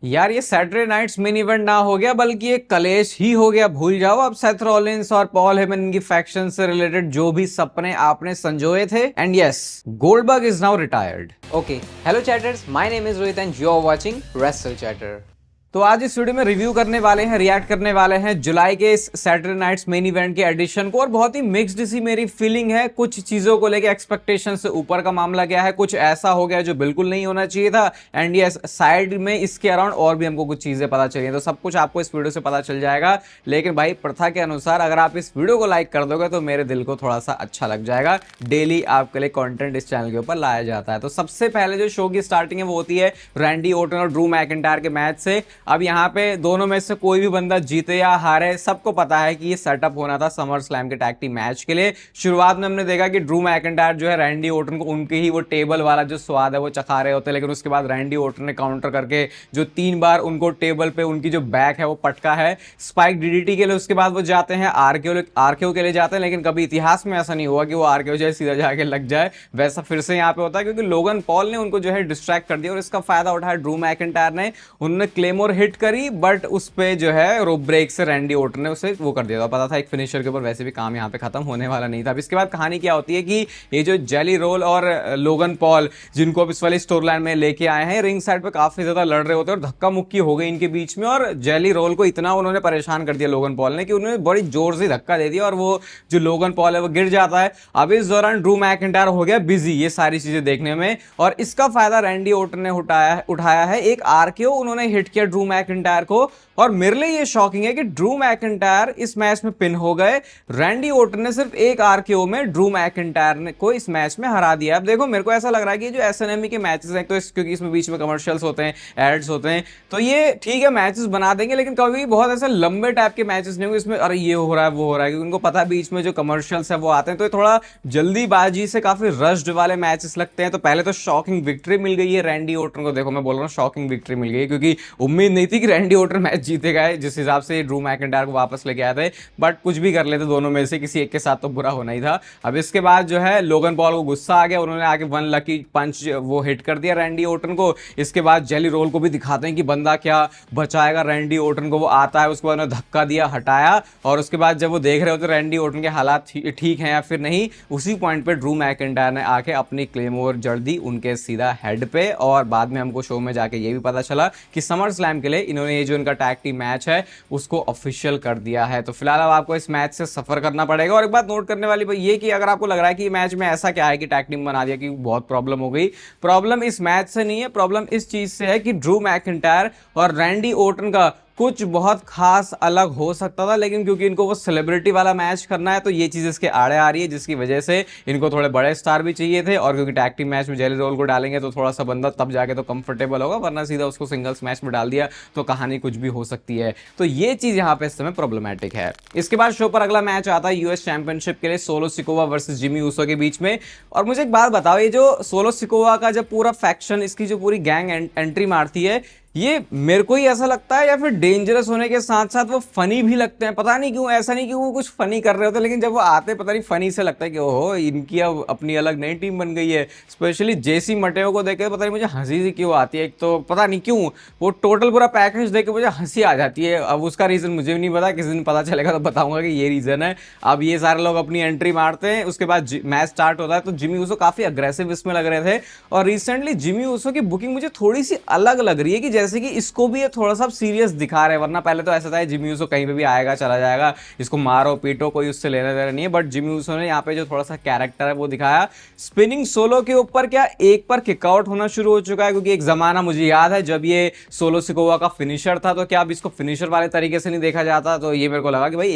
यार ये Saturday nights main event ना हो गया बल्कि ये कलेश ही हो गया। भूल जाओ अब सेथ रॉलिंस और पॉल हेमन की फैक्शन से रिलेटेड जो भी सपने आपने संजोए थे। And yes, Goldberg is now retired. Okay, hello chatters, my name is Rohit and you are watching Wrestle Chatter. तो आज इस वीडियो में रिव्यू करने वाले हैं, रिएक्ट करने वाले हैं जुलाई के इस सैटरडे नाइट्स मेन इवेंट के एडिशन को। और बहुत ही मिक्स्ड सी मेरी फीलिंग है। कुछ चीजों को लेके एक्सपेक्टेशन से ऊपर का मामला गया है, कुछ ऐसा हो गया जो बिल्कुल नहीं होना चाहिए था। एंड यस, साइड में इसके अराउंड और भी हमको कुछ चीजें पता चली, तो सब कुछ आपको इस वीडियो से पता चल जाएगा। लेकिन भाई प्रथा के अनुसार अगर आप इस वीडियो को लाइक कर दोगे तो मेरे दिल को थोड़ा सा अच्छा लग जाएगा। डेली आपके लिए कॉन्टेंट इस चैनल के ऊपर लाया जाता है। तो सबसे पहले जो शो की स्टार्टिंग है वो होती है रैंडी ऑर्टन और ड्रू मैकिंटायर के मैच से। अब यहाँ पे दोनों में से कोई भी बंदा जीते या हारे, सबको पता है कि ये सेटअप होना था समर स्लैम के टैग टीम मैच के लिए। शुरुआत में हमने देखा कि ड्रू मैकिंटायर जो है रैंडी ऑर्टन को उनके ही वो टेबल वाला जो स्वाद है वो चखा रहे होते हैं, लेकिन उसके बाद रैंडी ऑर्टन ने काउंटर करके जो 3 बार उनको टेबल पे उनकी जो बैक है वो पटका है स्पाइक डीडीटी के लिए। उसके बाद वो जाते हैं आरकेओ के लिए जाते हैं, लेकिन कभी इतिहास में ऐसा नहीं हुआ कि वो आरकेओ जो है सीधा जाके लग जाए। वैसा फिर से यहाँ पे होता है क्योंकि लोगन पॉल ने उनको जो है डिस्ट्रैक्ट कर दिया और इसका फायदा उठाया ड्रू मैकिंटायर ने। उन्होंने क्लेमोर हिट करी बट उस पे जो है रोप ब्रेक से रैंडी ऑर्टन ने उसे वो कर दिया था। पता था एक फिनिशर के ऊपर वैसे भी काम यहाँ पे खत्म होने वाला नहीं था। अब इसके बाद कहानी क्या होती है कि ये जो जेली रोल और लोगन पॉल जिनको अब इस वाली स्टोरी लाइन में लेके आए हैं, रिंग साइड पे काफी ज्यादा लड़ रहे होते हैं और धक्का मुक्की हो गई इनके बीच में। और जेली रोल को इतना उन्होंने परेशान कर दिया लोगन पॉल ने कि उन्होंने बड़ी जोर से धक्का दे दिया और वो जो लोगन पॉल है वो गिर जाता है। अब इस दौरान ड्रू मैकिंटायर हो गया बिजी ये सारी चीजें देखने में और इसका फायदा रैंडी ऑर्टन ने उठाया है। एक आरकेओ उन्होंने हिट किया ड्रू मैकिंटायर को और मेरे लिए ये शॉकिंग है कि ड्रू मैकिंटायर इस मैच में पिन हो गए। रैंडी ऑर्टन ने सिर्फ एक आरकेओ में ड्रू मैकिंटायर को इस मैच में हरा दिया। अब देखो मेरे को ऐसा लग रहा है कि जो एसएनएमई के मैचेस हैं, तो क्योंकि इसमें बीच में कमर्शियल्स होते हैं, एड्स होते हैं, तो ये ठीक है मैचेस बना देंगे, लेकिन कभी बहुत ऐसे लंबे टाइप के मैचेस नहीं होंगे इसमें अरे ये हो रहा है वो हो रहा है, क्योंकि उनको पता है बीच में जो कमर्शियल्स है वो आते हैं। तो ये थोड़ा जल्दीबाजी से काफी रश्ड वाले मैचेस लगते हैं। तो पहले तो शॉकिंग विक्ट्री मिल गई है रैंडी ऑर्टन को। देखो मैं बोल रहा हूँ शॉकिंग विक्ट्री मिल गई है क्योंकि उम्मीद नहीं थी कि रैंडी ऑर्टन मैच जीतेगा जिस हिसाब से ड्रू मैकिंटायर को वापस लेके आए थे। बट कुछ भी कर लेते दोनों में से किसी एक के साथ तो बुरा होना ही था। अब इसके बाद जो है लोगन पॉल को गुस्सा आ गया, उन्होंने आके वन लकी पंच वो हिट कर दिया रैंडी ऑर्टन को। इसके बाद जेली रोल को भी दिखाते हैं कि बंदा क्या बचाएगा रैंडी ऑर्टन को। वो आता है, उसके बाद उन्होंने धक्का दिया, हटाया और उसके बाद जब वो देख रहे होते रैंडी ऑर्टन के हालात ठीक हैं या फिर नहीं, उसी पॉइंट पे ड्रू मैकिंटायर ने आके अपनी क्लेमोर जड़ दी उनके सीधा हेड पे। और बाद में हमको शो में जाके ये भी पता चला कि समर स्लैम के लिए इन्होंने ये जो इनका टैग टीम मैच है उसको ऑफिशियल कर दिया है। तो फिलहाल अब आपको इस मैच से सफर करना पड़ेगा। और एक बात नोट करने वाली ये कि अगर आपको लग रहा है कि मैच में ऐसा क्या है कि टैग टीम बना दिया कि बहुत प्रॉब्लम हो गई, प्रॉब्लम इस मैच से नहीं है, प्रॉब्लम इस चीज से है कि ड्रू मैकिंटायर और रैंडी ऑर्टन का कुछ बहुत खास अलग हो सकता था, लेकिन क्योंकि इनको वो सेलिब्रिटी वाला मैच करना है तो ये चीज इसके आड़े आ रही है, जिसकी वजह से इनको थोड़े बड़े स्टार भी चाहिए थे। और क्योंकि टैग टीम मैच में जेली रोल को डालेंगे तो थोड़ा सा बंदा तब जाके तो कंफर्टेबल होगा, वरना सीधा उसको सिंगल्स मैच में डाल दिया तो कहानी कुछ भी हो सकती है। तो ये चीज यहाँ पे इस समय प्रॉब्लमैटिक है। इसके बाद शो पर अगला मैच आता है यूएस चैंपियनशिप के लिए solo Sikoa versus Jimmy Uso के बीच में। और मुझे एक बात बताओ, ये जो सोलो सिकोवा का जब पूरा फैक्शन, इसकी जो पूरी गैंग एंट्री मारती है, ये मेरे को ही ऐसा लगता है या फिर डेंजरस होने के साथ साथ वो फनी भी लगते हैं। पता नहीं क्यों, ऐसा नहीं कि वो कुछ फनी कर रहे होते, लेकिन जब वो आते पता नहीं फनी से लगता है कि ओहो इनकी अब अपनी अलग नई टीम बन गई है। स्पेशली जेसी मटेओ को देख के पता नहीं मुझे हंसी सी क्यों आती है। एक तो पता नहीं क्यों वो टोटल पूरा पैकेज देख के मुझे हंसी आ जाती है। अब उसका रीजन मुझे भी नहीं पता, किसी दिन पता चलेगा तो बताऊंगा कि ये रीजन है। अब ये सारे लोग अपनी एंट्री मारते हैं, उसके बाद मैच स्टार्ट होता है तो जिमी ऊसो काफी अग्रेसिव इसमें लग रहे थे। और रिसेंटली जिमी ऊसो की बुकिंग मुझे थोड़ी सी अलग लग रही है कि जैसे कि इसको भी ये थोड़ा सा सीरियस दिखा रहे हैं। वरना पहले तो ऐसा था जिमी ऊसो कहीं पे भी आएगा चला जाएगा, इसको मारो पीटो कोई उससे लेना देना नहीं है। बट जिमी ऊसो ने यहाँ पे जो थोड़ा सा कैरेक्टर है वो दिखाया। स्पिनिंग सोलो के ऊपर क्या एक पर किकआउट होना शुरू हो चुका है, क्योंकि एक जमाना मुझे याद है जब ये सोलो सिकोवा का फिनिशर था, तो क्या अब इसको फिनिशर वाले तरीके से नहीं देखा जाता। तो ये मेरे को लगा कि भाई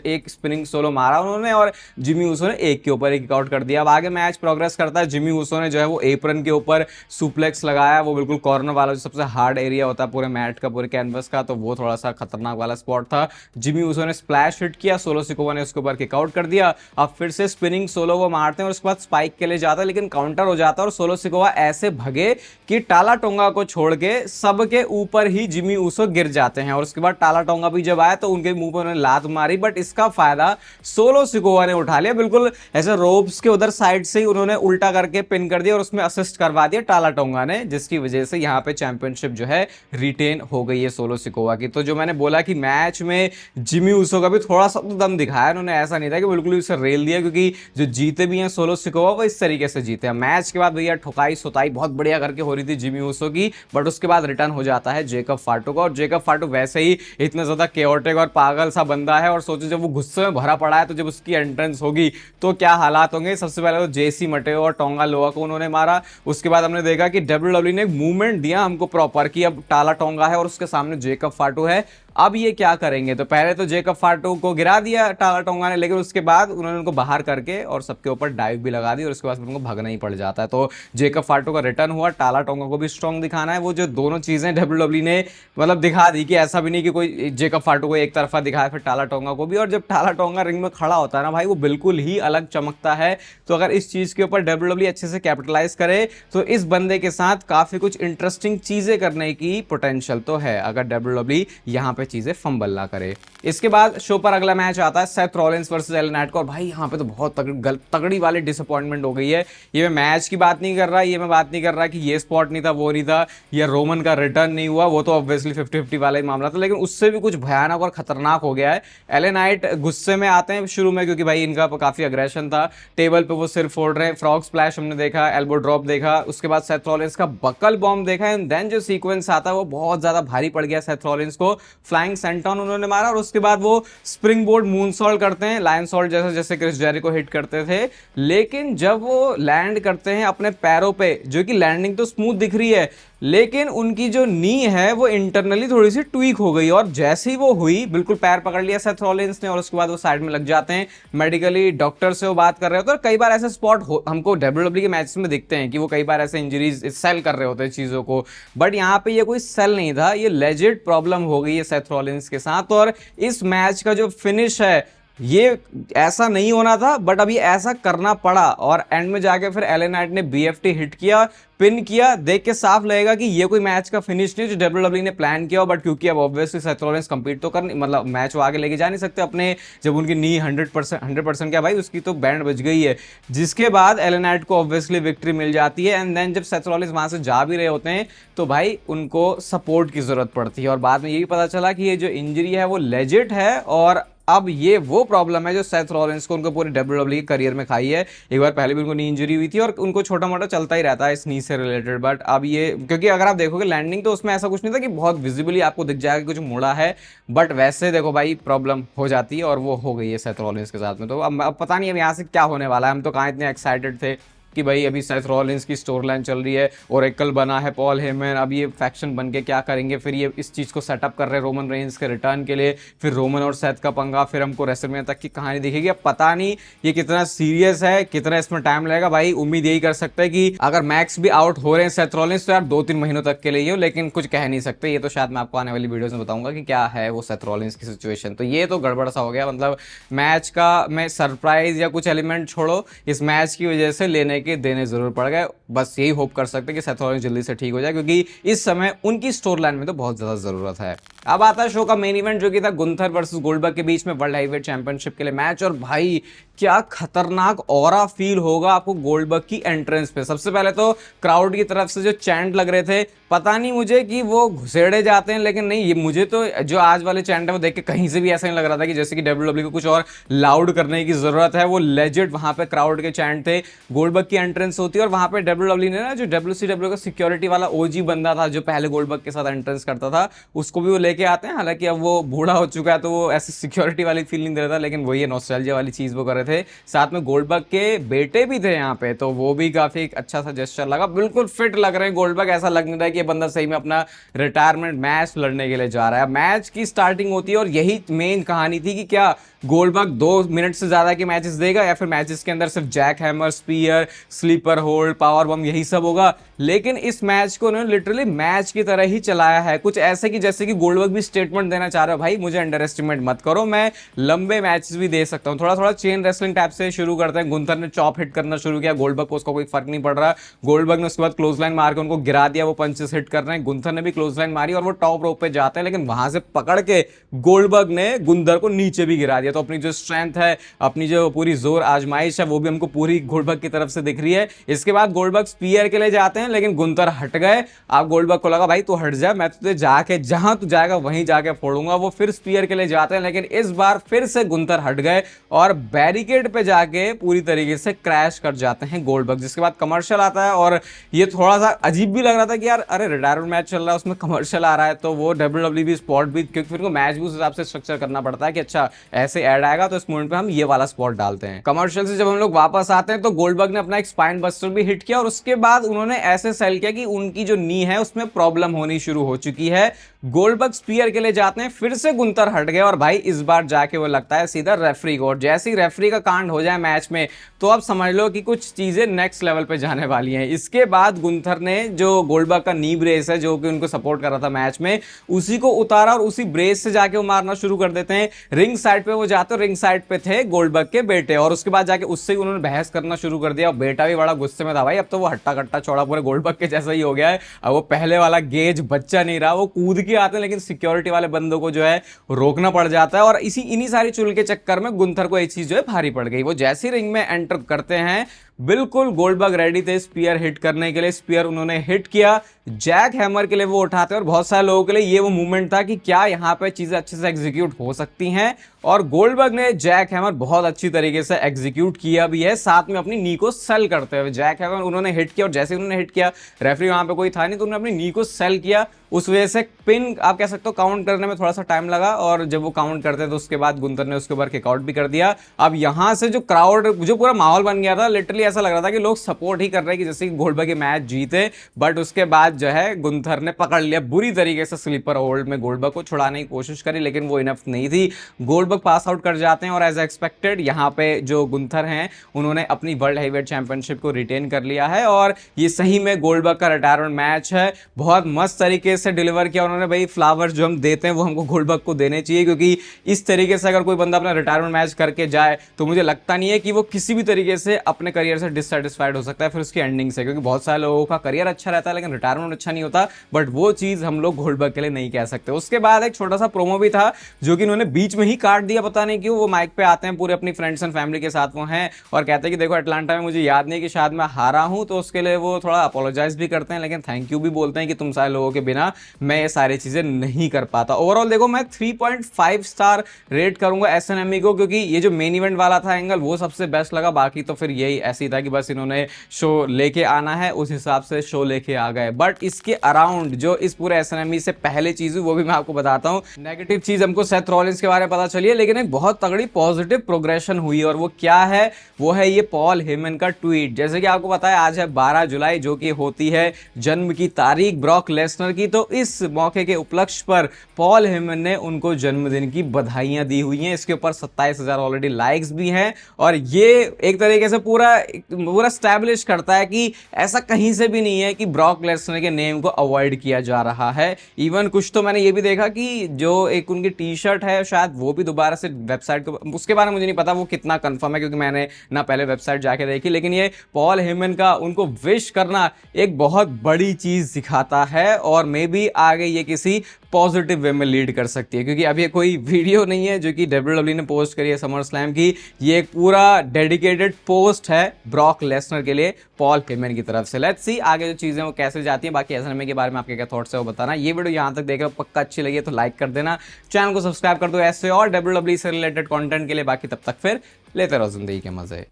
एक स्पिनिंग सोलो मारा उन्होंने और जिमी ऊसो ने एक के ऊपर एक किकआउट कर दिया। अब आगे मैच प्रोग्रेस करता है, जिमी ऊसो ने जो है वो एप्रन के ऊपर सुप्लेक्स लगाया, वो बिल्कुल कॉर्नर वाला जो सबसे हार्ड एरिया होता है पूरे मैट का, पूरे कैनवस का, तो वो थोड़ा सा खतरनाक वाला स्पॉट था। जिमी ऊसो ने स्प्लैश हिट किया, सोलो सिकोवा ने उसके ऊपर किकआउट कर दिया। अब फिर से स्पिनिंग सोलो वो मारते हैं और उसके बाद स्पाइक के लिए जाता है, लेकिन काउंटर हो जाता है और सोलो सिकोवा ऐसे भगे कि टाला टोंगा को छोड़ के सबके ऊपर ही जिमी ऊसो गिर जाते हैं। और उसके बाद टाला टोंगा भी जब आया तो उनके मुंह पर उन्होंने लात मारी, बट इसका फायदा सोलो सिकोवा ने उठा लिया। बिल्कुल ऐसे रोप्स के उधर साइड से ही उन्होंने उल्टा करके पिन कर दिया और उसमें असिस्ट करवा दिया टाला टोंगा ने, जिसकी वजह से यहाँ पे चैंपियनशिप जो जो है रिटेन हो गई है सोलो सिकोवा की। तो जो मैंने बोला कि मैच में जिमी ऊसो का भी थोड़ा सा तो दम दिखाया उन्होंने, ऐसा नहीं था कि बिल्कुल उसे रेल दिया, क्योंकि जो जीते भी हैं सोलो सिकोवा वो इस तरीके से जीते हैं। मैच के बाद भैया ठुकाई सुताई बहुत बढ़िया करके हो रही थी जिमी ऊसो की, बट उसके बाद रिटर्न हो जाता है जेकब फाटू का। और जेकब फाटू वैसे ही इतना ज्यादा केओटिक और पागल सा बंदा है, और सोचो जब वो गुस्से में भरा पड़ा है तो जब उसकी एंट्रेंस होगी तो क्या हालात होंगे। सबसे पहले तो जेसी मटेओ और टोंगा लोआ को उन्होंने मारा। उसके बाद हमने देखा कि डब्ल्यूडब्ल्यू ने एक मूवमेंट दिया हमको प्रॉपर कि अब टाला टोंगा है और उसके सामने जेकब फाटू है, अब ये क्या करेंगे। तो पहले तो जेकब फाटू को गिरा दिया टाला टोंगा ने, लेकिन उसके बाद उन्होंने उनको बाहर करके और सबके ऊपर डाइव भी लगा दी, और उसके बाद उनको भागना ही पड़ जाता है। तो जेकब फाटू का रिटर्न हुआ, टाला टोंगा को भी स्ट्रॉन्ग दिखाना है। वो जो दोनों चीजें डब्ल्यूडब्ल्यू ने मतलब दिखा दी कि ऐसा भी नहीं कि कोई जेकब फाटू को एक तरफा दिखाया फिर टाला टोंगा को भी। और जब टाला टोंगा रिंग में खड़ा होता है ना भाई, वो बिल्कुल ही अलग चमकता है। तो अगर इस चीज के ऊपर डब्ल्यूडब्ल्यू अच्छे से कैपिटलाइज करे तो इस बंदे के साथ काफी कुछ इंटरेस्टिंग चीजें करने की पोटेंशियल तो है, अगर डब्ल्यूडब्ल्यू यहां पे चीजें फंबल ना करे। इसके बाद शो पर अगला मैच आता है Seth Rollins versus Alan Knight का। और भाई यहाँ पे तो बहुत तगड़ी वाली डिसअपॉइंटमेंट हो गई है। ये मैं मैच की बात नहीं कर रहा, ये मैं बात नहीं कर रहा कि ये स्पॉट नहीं था वो नहीं था, या रोमन का रिटर्न नहीं हुआ, वो तो ऑब्वियसली 50-50 वाला ही मामला था, लेकिन उससे भी कुछ भयानक और खतरनाक हो गया है। एलन नाइट गुस्से में आते हैं शुरू में, क्योंकि भाई इनका काफी अग्रेशन था, टेबल पे वो सिर फोड़ रहे हैं, फ्रॉग स्प्लैश हमने देखा, एल्बो ड्रॉप देखा, उसके बाद सेथ रॉलिंस का बकल बॉम्ब देखा, एंड देन जो सीक्वेंस आता है वो बहुत ज्यादा भारी पड़ गया सेथ रॉलिंस को। फ्लाइंग सेंटॉन उन्होंने मारा, और उसके बाद वो स्प्रिंग बोर्ड मून सॉल्ट करते हैं, लायन सॉल्ट जैसे जैसे क्रिस जेरिको हिट करते थे। लेकिन जब वो लैंड करते हैं अपने पैरों पे, जो कि लैंडिंग तो स्मूथ दिख रही है, लेकिन उनकी जो नी है वो इंटरनली थोड़ी सी ट्वीक हो गई, और जैसे ही वो हुई बिल्कुल पैर पकड़ लिया सेथ रॉलिंस ने, और उसके बाद वो साइड में लग जाते हैं। मेडिकली डॉक्टर से वो बात कर रहे होते हैं, और कई बार ऐसे स्पॉट हमको डब्ल्यूडब्ल्यू के मैचेस में दिखते हैं कि वो कई बार ऐसे इंजरीज सेल कर रहे होते हैं चीजों को, बट यहाँ पे ये कोई सेल नहीं था, ये लेजिट प्रॉब्लम हो गई है सेथ रॉलिंस के साथ। और इस मैच का जो फिनिश है ये ऐसा नहीं होना था, बट अभी ऐसा करना पड़ा, और एंड में जाके फिर एलन नाइट ने बीएफटी हिट किया, पिन किया। देख के साफ लगेगा कि ये कोई मैच का फिनिश नहीं जो डब्ल्यूडब्ल्यू ने प्लान किया, बट क्योंकि अब ऑब्वियसली सेथ रॉलिंस कंपीट तो कर मतलब मैच वो आगे लेके जा नहीं सकते अपने, जब उनकी नी 100% क्या भाई उसकी तो बैंड बज गई है, जिसके बाद एलन नाइट को ऑब्वियसली विक्ट्री मिल जाती है। एंड देन जब सेथ रॉलिंस वहां से जा भी रहे होते हैं तो भाई उनको सपोर्ट की जरूरत पड़ती है, और बाद में ये भी पता चला कि ये जो इंजरी है वो लेजिट है, और अब ये वो प्रॉब्लम है जो सेथ रॉलिंस को उनको पूरे डब्ल्यूडब्ल्यू के करियर में खाई है। एक बार पहले भी उनको नी इंजरी हुई थी, और उनको छोटा मोटा चलता ही रहता है इस नी से रिलेटेड, बट अब ये क्योंकि अगर आप देखोगे लैंडिंग तो उसमें ऐसा कुछ नहीं था कि बहुत विजिबली आपको दिख जाएगा कुछ मुड़ा है, बट वैसे देखो भाई प्रॉब्लम हो जाती है, और वो हो गई है सेथ रॉलिंस के साथ में। तो अब पता नहीं अब यहाँ से क्या होने वाला है। हम तो कहाँ इतने एक्साइटेड थे कि भाई अभी सेथ रॉलिंस की स्टोरी लाइन चल रही है, ओरेकल बना है पॉल हेमन, अब ये फैक्शन बन के क्या करेंगे, फिर ये इस चीज को सेटअप कर रहे हैं रोमन रेंस के रिटर्न के लिए, फिर रोमन और सेथ का पंगा, फिर हमको रेसलमेनिया तक की कहानी दिखेगी। अब पता नहीं ये कितना सीरियस है, कितना इसमें टाइम लगेगा। भाई उम्मीद यही कर सकते हैं कि अगर मैक्स भी आउट हो रहे हैं सेथ रॉलिंस तो यार 2-3 महीनों तक के लिए, लेकिन कुछ कह नहीं सकते। ये तो शायद मैं आपको आने वाली वीडियोस में बताऊंगा कि क्या है वो सेथ रॉलिंस की सिचुएशन। तो ये तो गड़बड़ सा हो गया, मतलब मैच का मैं सरप्राइज या कुछ एलिमेंट छोड़ो, इस मैच की वजह से लेने के देने जरूर पड़ गए। बस यही होप कर सकते हैं कि सेथ रॉलिंस जल्दी से ठीक हो जाए, क्योंकि इस समय उनकी स्टोरी लाइन में तो बहुत ज्यादा जरूरत है। अब आता है शो का मेन इवेंट जो कि था गुंथर वर्सेस गोल्डबर्ग के बीच में वर्ल्ड हेवीवेट चैंपियनशिप के लिए मैच। और भाई क्या खतरनाक ऑरा फील होगा आपको गोल्डबर्ग की एंट्रेंस पे। सबसे पहले तो क्राउड की तरफ से जो चैंट लग रहे थे, पता नहीं मुझे कि वो घुसेड़े जाते हैं, लेकिन नहीं, ये मुझे तो जो आज वाले चैंट है वो देख के कहीं से भी ऐसा नहीं लग रहा था कि जैसे कि डब्ल्यूडब्ल्यू को कुछ और लाउड करने की जरूरत है। वो लेजिट वहां पे क्राउड के चैंट थे। गोल्डबर्ग की एंट्रेंस होती है और वहां पे डब्ल्यूडब्ल्यू ने ना जो WCW का सिक्योरिटी वाला ओजी बंदा था जो पहले गोल्डबर्ग के साथ एंट्रेंस करता था, उसको भी वो लेके आते हैं। हालांकि अब वो बूढ़ा हो चुका है तो वो ऐसी सिक्योरिटी वाली फील नहीं दे रहा था, लेकिन वही नॉस्टैल्जिया वाली चीज वो कर रहे थे। साथ में गोल्डबर्ग के बेटे भी थे यहाँ पे, तो वो भी काफी अच्छा सा जेस्चर लगा। बिल्कुल फिट लग रहे हैं गोल्डबर्ग, ऐसा लग नहीं रहा है कि ये बंदा सही में अपना रिटायरमेंट मैच लड़ने के लिए जा रहा है। मैच की स्टार्टिंग होती है और यही मेन कहानी थी कि क्या गोल्डबर्ग 2 मिनट से ज्यादा के मैचेस देगा या फिर मैचेस के अंदर सिर्फ jack hammer, spear, sleeper hold, power bomb यही सब होगा। लेकिन इस मैच को उन्होंने लिटरली मैच की तरह ही चलाया है, कुछ ऐसे कि जैसे कि गोल्डबर्ग भी स्टेटमेंट देना चाह रहा है, भाई मुझे अंडर एस्टिमेट मत करो, मैं लंबे मैचेस भी दे सकता हूं। थोड़ा थोड़ा चेन रेसलिंग टाइप से शुरू करते हैं। गुंथर ने चॉप हिट करना शुरू किया, गोल्डबर्ग को उसका कोई फर्क नहीं पड़ रहा। गोल्डबर्ग ने उसके बाद क्लोज लाइन मार के उनको गिरा दिया, वो पंचेस हिट कर रहे हैं। गुंथर ने भी क्लोज लाइन मारी और वो टॉप रोप पे जाते हैं, लेकिन वहां से पकड़ के गोल्डबर्ग ने गुंथर को नीचे भी गिरा दिया। तो अपनी जो स्ट्रेंथ है, अपनी जो पूरी जोर आजमाइश है, वो भी हमको पूरी गोल्डबर्ग की तरफ से दिख रही है। इसके बाद गोल्डबर्ग स्पीयर के लिए जाते हैं, लेकिन गुंतर हट गए। आप गोल्डबर्ग को लगा भाई तू हट जा, मैं तुझे जाके जहां तू जाएगा वहीं जाके फोड़ूंगा। वो फिर स्पीयर के लिए जाते हैं, लेकिन इस बार फिर से गुंतर हट गए और बैरिकेड पे जाके पूरी तरीके से क्रैश कर जाते हैं गोल्डबर्ग। जिसके बाद कमर्शियल आता है और ये थोड़ा सा अजीब भी लग रहा था कि यार अरे रिटायरमेंट मैच चल रहा है उसमें कमर्शियल आ रहा है, तो वो WWE स्पॉट भी, क्योंकि फिर को मैच भी उस हिसाब से स्ट्रक्चर करना पड़ता है कि अच्छा ऐसे ऐड आएगा तो इस मोमेंट पे हम ये वाला स्पॉट डालते हैं। कमर्शियल से जब हम लोग वापस आते हैं तो गोल्डबर्ग ने अपना एक स्पाइन बस्टर भी हिट किया और उसके बाद उन्होंने ऐसे सेल किया कि उनकी जो नी है उसमें प्रॉब्लम होनी शुरू हो चुकी है। गोल्डबर्ग स्पीयर के लिए जाते हैं, फिर से गुंतर हट गए और भाई इस बार जाके वो लगता है सीधा रेफरी को। और जैसे ही रेफरी का कांड हो जाए मैच में तो आप समझ लो कि कुछ चीजें नेक्स्ट लेवल पे जाने वाली हैं। इसके बाद गुंथर ने जो गोल्डबर्ग का नी ब्रेस है जो कि उनको सपोर्ट कर रहा था मैच में, उसी को उतारा और उसी ब्रेस से जाके वो मारना शुरू कर देते हैं। रिंग साइड पे वो जाते, रिंग साइड पे थे गोल्डबर्ग के बेटे और उसके बाद जाके उससे उन्होंने बहस करना शुरू कर दिया और बेटा भी बड़ा गुस्से में था, भाई अब तो वो हट्टा कट्टा चौड़ा पूरे गोल्डबर्ग के जैसा ही हो गया है। अब वो पहले वाला गेज बच्चा नहीं रहा, वो कूद के आते हैं लेकिन सिक्योरिटी वाले बंदों को जो है रोकना पड़ जाता है। और इन्हीं सारी चुल के चक्कर में गुंथर को एक चीज जो है भारी पड़ गई। वो जैसे रिंग में एंटर करते हैं बिल्कुल गोल्डबर्ग रेडी थे स्पीयर हिट करने के लिए। स्पीयर उन्होंने हिट किया, जैक हैमर के लिए वो उठाते हैं और बहुत सारे लोगों के लिए ये वो मूवमेंट था कि क्या यहां पे चीजें अच्छे से एग्जीक्यूट हो सकती हैं, और गोल्डबर्ग ने जैक हैमर बहुत अच्छी तरीके से एग्जीक्यूट किया भी है, साथ में अपनी नी को सेल करते हुए। जैक हैमर उन्होंने हिट किया और जैसे उन्होंने हिट किया, रेफरी वहां पे कोई था नहीं तो उन्होंने अपनी नी को सेल किया। उस वजह से पिन आप कह सकते हो काउंट करने में थोड़ा सा टाइम लगा और जब वो काउंट करते तो उसके बाद गुंथर ने उसके ऊपर किकआउट भी कर दिया। अब यहां से जो क्राउड, जो पूरा माहौल बन गया था, लिटरली ऐसा लग रहा था कि लोग सपोर्ट ही कर रहे हैं कि जैसे गोल्डबर्ग के मैच जीते। बट उसके बाद जो है गुंथर ने पकड़ लिया बुरी तरीके से स्लीपर होल्ड में, गोल्डबर्ग को छुड़ाने की कोशिश करी लेकिन वो इनफ नहीं थी। गोल्डबर्ग पास आउट कर जाते हैं और एज एक्सपेक्टेड यहाँ पे जो गुंथर हैं उन्होंने अपनी वर्ल्ड हेवीवेट चैंपियनशिप को रिटेन कर लिया है। और ये सही में गोल्डबर्ग का रिटायरमेंट मैच है, बहुत मस्त तरीके से डिलीवर किया उन्होंने। भाई फ्लावर्स जो हम देते हैं वो हमको गोल्डबर्ग को देने चाहिए, क्योंकि इस तरीके से अगर कोई बंदा अपना रिटायरमेंट मैच करके जाए तो मुझे लगता नहीं है कि वो किसी भी तरीके से अपने करियर से डिससेटिस्फाइड हो सकता है फिर उसकी एंडिंग से, क्योंकि बहुत सारे लोगों का करियर अच्छा रहता है लेकिन रिटायरमेंट अच्छा नहीं होता। बट वो चीज हम लोग गोल्डबर्ग के लिए नहीं कह सकते। उसके बाद एक छोटा सा प्रोमो भी था जो कि उन्होंने बीच में ही काट दिया, पता नहीं क्यों। वो माइक पे आते हैं पूरे अपनी फ्रेंड्स एंड फैमिली के साथ वो हैं और कहते हैं कि देखो अटलांटा में मुझे याद नहीं कि शायद मैं हारा हूं, तो उसके लिए वो थोड़ा अपोलोजाइज भी करते हैं लेकिन थैंक यू भी बोलते हैं कि तुम सारे लोगों के बिना मैं ये सारी चीजें नहीं कर पाता। ओवरऑल देखो मैं 3.5 स्टार रेट करूंगा एसएनएमई को, क्योंकि ये जो मेन इवेंट वाला था एंगल वो सबसे बेस्ट लगा। बाकी तो फिर यही ऐसी था कि बस इन्होंने शो लेके आना है, उस हिसाब से शो लेके आ गए। बट इसके अराउंड जो इस पूरे एसएनएमई से पहले चीज हुई वो भी मैं आपको बताता हूं। नेगेटिव चीज हमको सेथ रॉलिंस के बारे में पता चली है, लेकिन एक बहुत तगड़ी पॉजिटिव प्रोग्रेशन हुई और वो क्या है, वो है ये पॉल हेमन का ट्वीट। जैसे कि आपको पता है आज है 12 जुलाई जो कि होती है जन्म की तारीख ब्रॉक लेसनर की, तो इस मौके के उपलक्ष्य पर पॉल हेमन ने उनको जन्मदिन की बधाइयां दी हुई हैं। इसके ऊपर 27,000 ऑलरेडी लाइक्स भी हैं और ये एक तरीके से पूरा स्टैब्लिश करता है कि ऐसा कहीं से भी नहीं है कि ब्रॉक लेसनर के नेम को अवॉइड किया जा रहा है। इवन कुछ तो मैंने ये भी देखा कि जो एक उनकी टी शर्ट है शायद वो भी दोबारा से वेबसाइट को, उसके बारे में मुझे नहीं पता वो कितना कंफर्म है क्योंकि मैंने ना पहले वेबसाइट जाके देखी, लेकिन ये पॉल हेमन का उनको विश करना एक बहुत बड़ी चीज दिखाता है और मे बी आगे ये किसी पॉजिटिव वे में लीड कर सकती है। क्योंकि अब ये कोई वीडियो नहीं है जो कि WWE ने पोस्ट करी है समर स्लैम की, ये एक पूरा डेडिकेटेड पोस्ट है ब्रॉक लेसनर के लिए पॉल हेमन की तरफ से। लेट्स सी आगे जो चीजें वो कैसे जाती हैं। बाकी एसएनएमई के बारे में आपके क्या थॉट्स है वो बताना। ये वीडियो यहां तक देख रहे हो पक्का अच्छी लगी है तो लाइक कर देना, चैनल को सब्सक्राइब कर दो ऐसे और WWE से रिलेटेड कंटेंट के लिए। बाकी तब तक फिर लेते रहो जिंदगी के मजे।